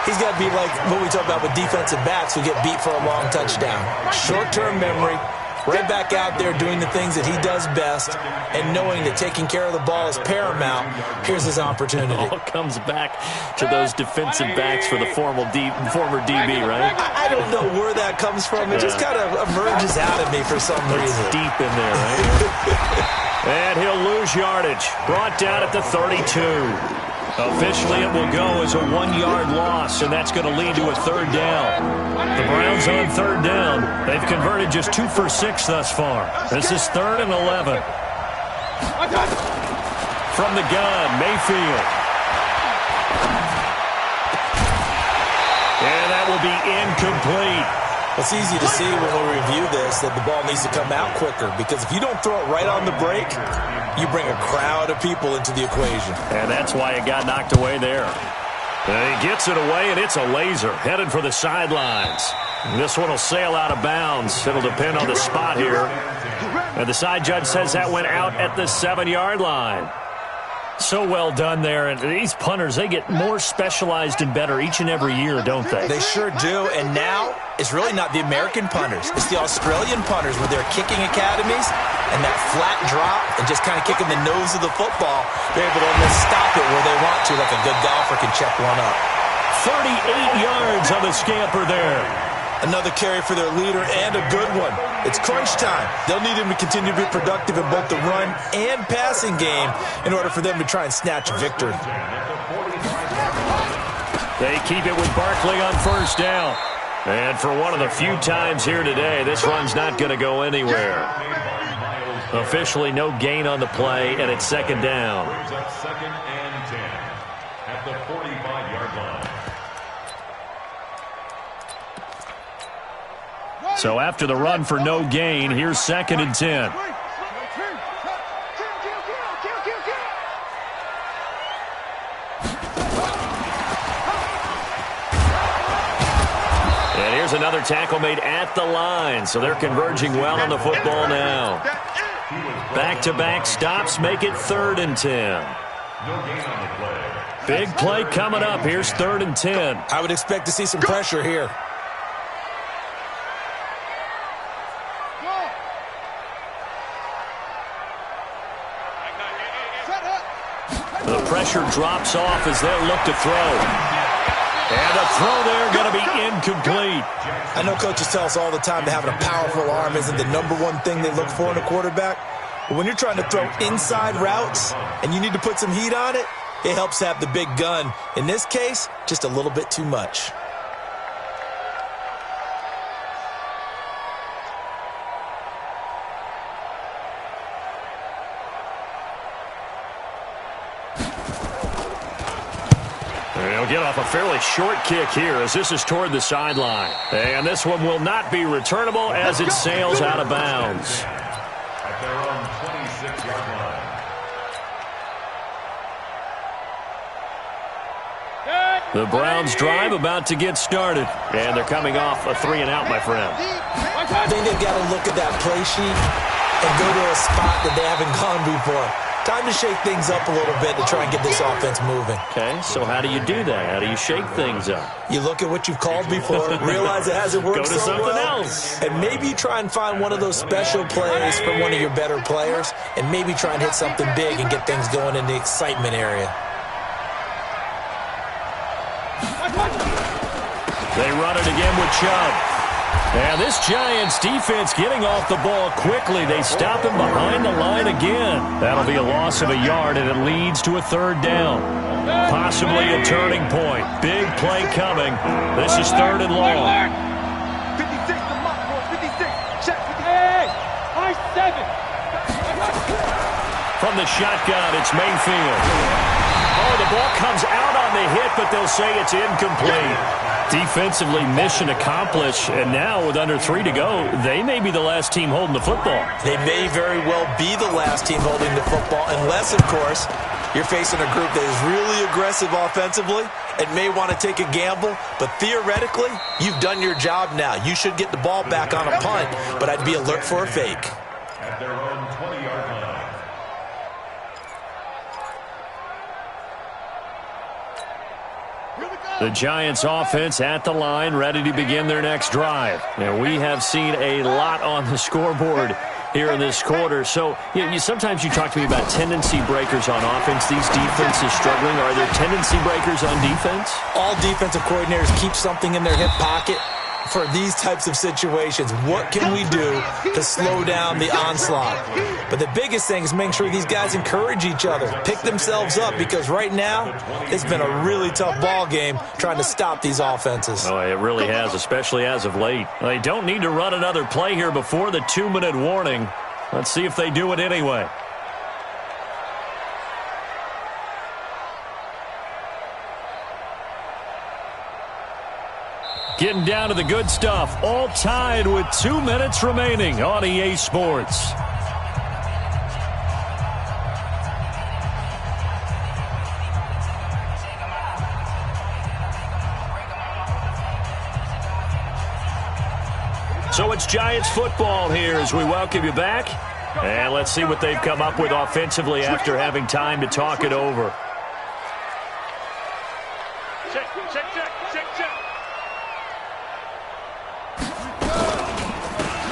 he's got to be like what we talk about with defensive backs who get beat for a long touchdown. Short-term memory, right back out there doing the things that he does best, and knowing that taking care of the ball is paramount. Here's his opportunity. It all comes back to those defensive backs for the former DB, right? I don't know where that comes from. It just kind of emerges out of me for some reason. It's deep in there, right? And he'll lose yardage. Brought down at the 32. Officially, it will go as a 1-yard loss, and that's going to lead to a third down. The Browns on third down. They've converted just 2 for 6 thus far. This is 3rd and 11. From the gun, Mayfield. And that will be incomplete. It's easy to see when we review this that the ball needs to come out quicker, because if you don't throw it right on the break, you bring a crowd of people into the equation. And that's why it got knocked away there. And he gets it away, and it's a laser headed for the sidelines. This one will sail out of bounds. It'll depend on the spot here. And the side judge says that went out at the 7-yard line. So well done there. And these punters, they get more specialized and better each and every year, don't they? They sure do. And now it's really not the American punters. It's the Australian punters with their kicking academies and that flat drop and just kind of kicking the nose of the football. They're able to almost stop it where they want to, like a good golfer can check one up. 38 yards on the scamper there. Another carry for their leader, and a good one. It's crunch time. They'll need him to continue to be productive in both the run and passing game in order for them to try and snatch a victory. They keep it with Barkley on first down. And for one of the few times here today, this run's not going to go anywhere. Officially no gain on the play, and it's 2nd down. Second and 10 at the 45-yard line. So after the run for no gain, here's 2nd and 10. And here's another tackle made at the line. So they're converging well on the football now. Back-to-back stops make it 3rd and 10. Big play coming up. Here's 3rd and 10. I would expect to see some pressure here. The pressure drops off as they'll look to throw. And the throw there going to be incomplete. I know coaches tell us all the time that having a powerful arm isn't the #1 thing they look for in a quarterback. But when you're trying to throw inside routes and you need to put some heat on it, it helps have the big gun. In this case, just a little bit too much. They'll get off a fairly short kick here as this is toward the sideline. And this one will not be returnable as it sails out of bounds. At their own 26-yard line. The Browns drive about to get started. And they're coming off a 3-and-out, my friend. I think they've got to look at that play sheet and go to a spot that they haven't gone before. Time to shake things up a little bit to try and get this offense moving. Okay, so how do you do that? How do you shake things up? You look at what you've called before, realize it hasn't worked Go to so something well, else. and maybe try and find one of those special plays from one of your better players, and maybe try and hit something big and get things going in the excitement area. They run it again with Chubb. And this Giants defense getting off the ball quickly. They stop him behind the line again. That'll be a loss of a yard, and it leads to a 3rd down. Possibly a turning point. Big play coming. This is 3rd and long. 56 to Mark, 56. Check 50. Hey, I-7. From the shotgun, it's Mayfield. Oh, the ball comes out on the hit, but they'll say it's incomplete. Defensively, mission accomplished, and now with under 3 to go, they may be the last team holding the football. They may very well be the last team holding the football, unless, of course, you're facing a group that is really aggressive offensively and may want to take a gamble, but theoretically, you've done your job now. You should get the ball back on a punt, but I'd be alert for a fake. At their own 20-yard line. The Giants offense at the line, ready to begin their next drive. Now, we have seen a lot on the scoreboard here in this quarter. So, sometimes you talk to me about tendency breakers on offense. These defenses struggling. Are there tendency breakers on defense? All defensive coordinators keep something in their hip pocket for these types of situations. What can we do to slow down the onslaught? But the biggest thing is making sure these guys encourage each other, pick themselves up, because right now it's been a really tough ball game trying to stop these offenses. Oh, it really has, especially as of late. They don't need to run another play here before the 2-minute warning. Let's see if they do it anyway. Getting down to the good stuff. All tied with 2 minutes remaining on EA Sports. So it's Giants football here as we welcome you back. And let's see what they've come up with offensively after having time to talk it over. Check.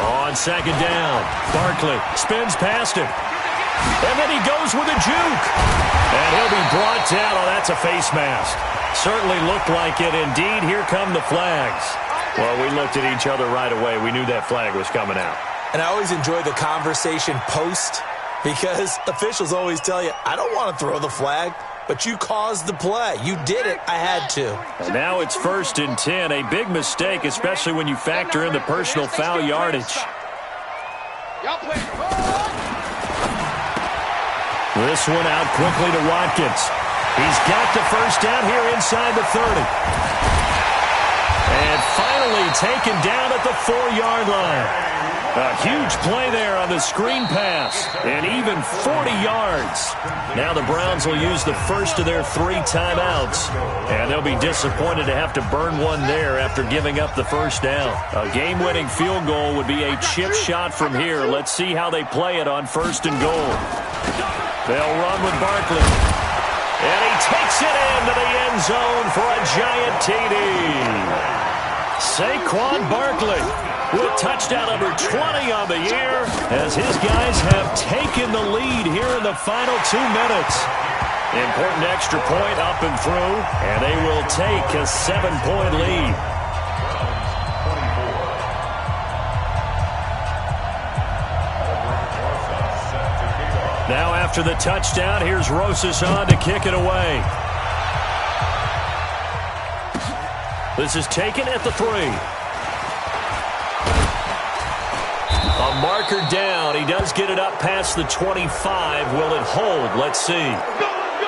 On 2nd down, Barkley spins past him. And then he goes with a juke. And he'll be brought down. Oh, that's a face mask. Certainly looked like it. Indeed, here come the flags. Well, we looked at each other right away. We knew that flag was coming out. And I always enjoy the conversation post, because officials always tell you, I don't want to throw the flag, but you caused the play. You did it. I had to. And now it's 1st and 10. A big mistake, especially when you factor in the personal foul yardage. This one out quickly to Watkins. He's got the 1st down here inside the 30. And finally taken down at the 4-yard line. A huge play there on the screen pass. And even 40 yards. Now the Browns will use the first of their 3 timeouts. And they'll be disappointed to have to burn one there after giving up the 1st down. A game-winning field goal would be a chip shot from here. Let's see how they play it on 1st and goal. They'll run with Barkley. And he takes it into the end zone for a giant TD. Saquon Barkley with touchdown number 20 on the year as his guys have taken the lead here in the final 2 minutes. Important extra point up and through, and they will take a 7-point lead. Now after the touchdown, here's Rosas on to kick it away. This is taken at the 3. A marker down. He does get it up past the 25. Will it hold? Let's see.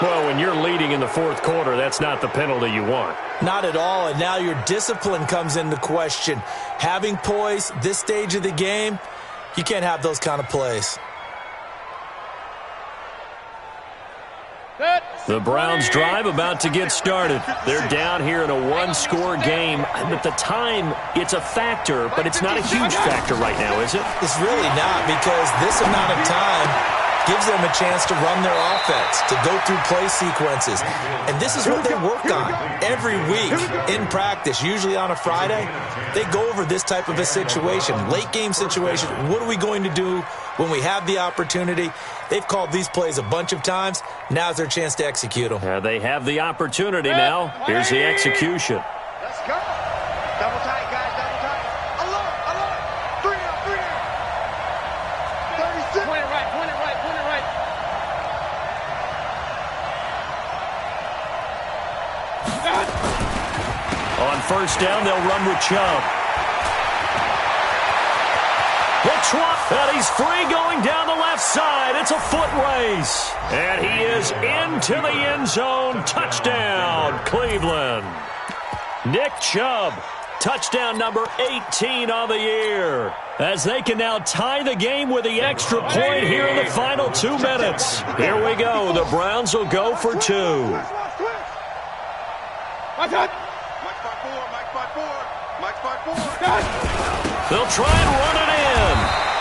Well, when you're leading in the 4th quarter, that's not the penalty you want. Not at all, and now your discipline comes into question. Having poise this stage of the game, you can't have those kind of plays. Set. The Browns drive about to get started. They're down here in a one-score game. At the time, it's a factor, but it's not a huge factor right now, is it? It's really not, because this amount of time gives them a chance to run their offense, to go through play sequences. And this is what they work on every week in practice, usually on a Friday. They go over this type of a situation, late-game situation. What are we going to do when we have the opportunity? They've called these plays a bunch of times. Now's their chance to execute them. They have the opportunity now. Here's the execution. Let's go. Double tight, guys, double tight. Alert, alert. 3 out, 3 out. 36. Point it right, point it right, point it right. On first down, they'll run with Chubb. And he's free going down the left side. It's a foot race. And he is into the end zone. Touchdown, Cleveland. Nick Chubb, touchdown number 18 on the year. As they can now tie the game with the extra point here in the final 2 minutes. Here we go. The Browns will go for 2. Mike 5-4, Mike 5-4, Mike 5-4. They'll try and run it in.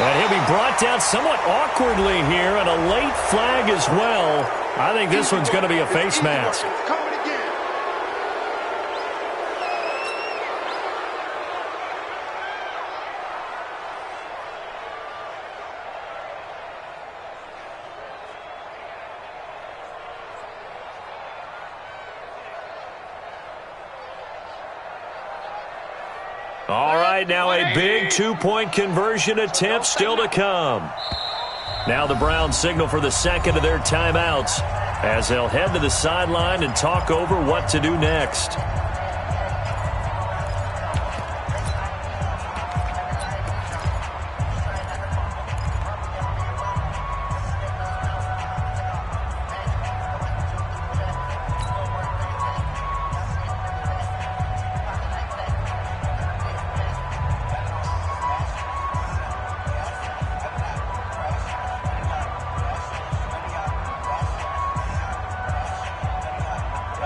And he'll be brought down somewhat awkwardly here, and a late flag as well. I think this one's going to be a face mask. Coming again. All right, now a big two-point conversion attempt still to come. Now the Browns signal for the second of their timeouts as they'll head to the sideline and talk over what to do next.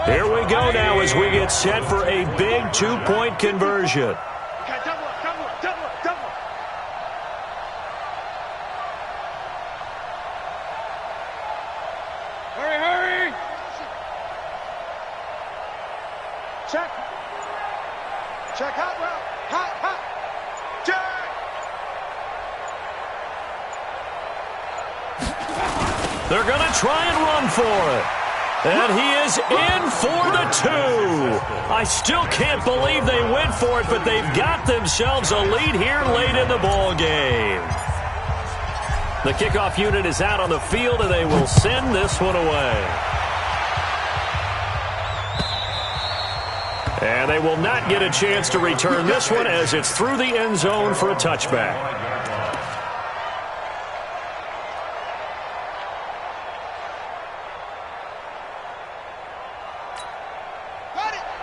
Here we go now as we get set for a big two-point conversion. Okay, double up, double up, double up, double up. Hurry, hurry! Check. Check, hot route. Hot, hot. Check! They're going to try and run for it. And he is in for the 2. I still can't believe they went for it, but they've got themselves a lead here late in the ball game. The kickoff unit is out on the field, and they will send this one away. And they will not get a chance to return this one as it's through the end zone for a touchback.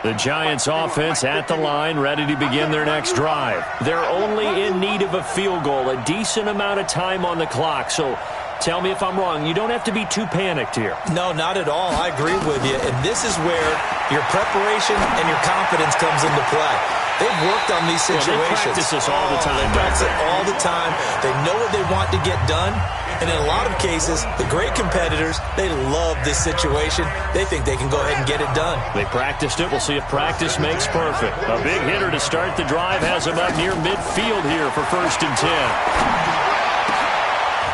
The Giants offense at the line, ready to begin their next drive. They're only in need of a field goal, a decent amount of time on the clock. So tell me if I'm wrong. You don't have to be too panicked here. No, not at all. I agree with you. And this is where your preparation and your confidence comes into play. They've worked on these situations. They practice this all the time. They practice it all the time. They know what they want to get done. And in a lot of cases, the great competitors, they love this situation. They think they can go ahead and get it done. They practiced it. We'll see if practice makes perfect. A big hitter to start the drive has him up near midfield here for 1st and 10.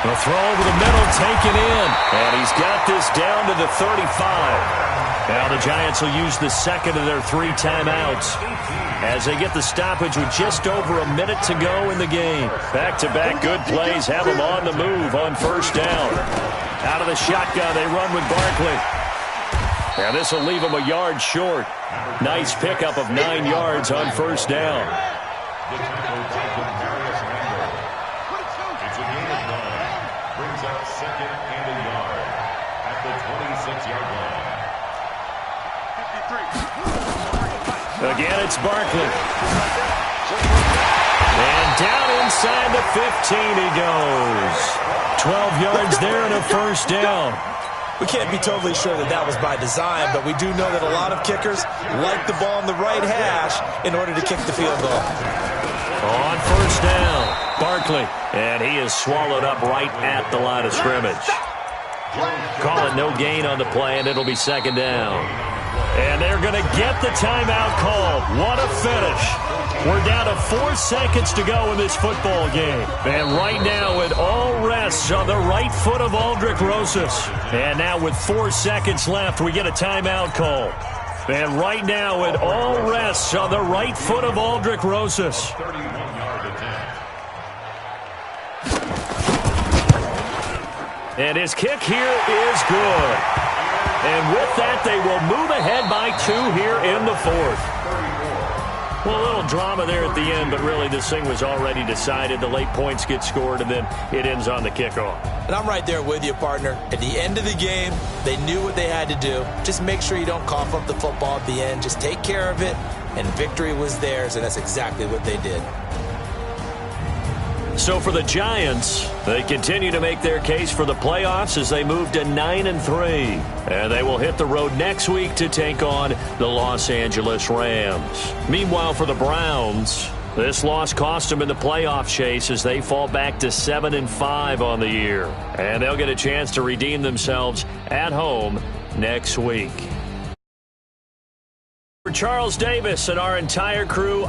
The throw over the middle, taken in. And he's got this down to the 35. Now the Giants will use the second of their 3 timeouts as they get the stoppage with just over a minute to go in the game. Back-to-back good plays have them on the move on 1st down. Out of the shotgun, they run with Barkley. Now this will leave them a yard short. Nice pickup of 9 yards on 1st down. It's a gain of 9. Brings up 2nd and a yard at the 26-yard line. Again, it's Barkley. And down inside the 15 he goes. 12 yards there and a 1st down. We can't be totally sure that that was by design, but we do know that a lot of kickers like the ball in the right hash in order to kick the field goal. On first down, Barkley, and he is swallowed up right at the line of scrimmage. Call it no gain on the play, and it'll be second down. And they're going to get the timeout called. What a finish. We're down to 4 seconds to go in this football game. And right now it all rests on the right foot of Aldrick Rosas. And now with 4 seconds left, we get a timeout call. And right now it all rests on the right foot of Aldrick Rosas. And his kick here is good. And with that, they will move ahead by 2 here in the fourth. Well, a little drama there at the end, but really this thing was already decided. The late points get scored, and then it ends on the kickoff. And I'm right there with you, partner. At the end of the game, they knew what they had to do. Just make sure you don't cough up the football at the end. Just take care of it, and victory was theirs, and that's exactly what they did. So for the Giants, they continue to make their case for the playoffs as they move to 9-3. And they will hit the road next week to take on the Los Angeles Rams. Meanwhile, for the Browns, this loss cost them in the playoff chase as they fall back to 7-5 on the year. And they'll get a chance to redeem themselves at home next week. For Charles Davis and our entire crew,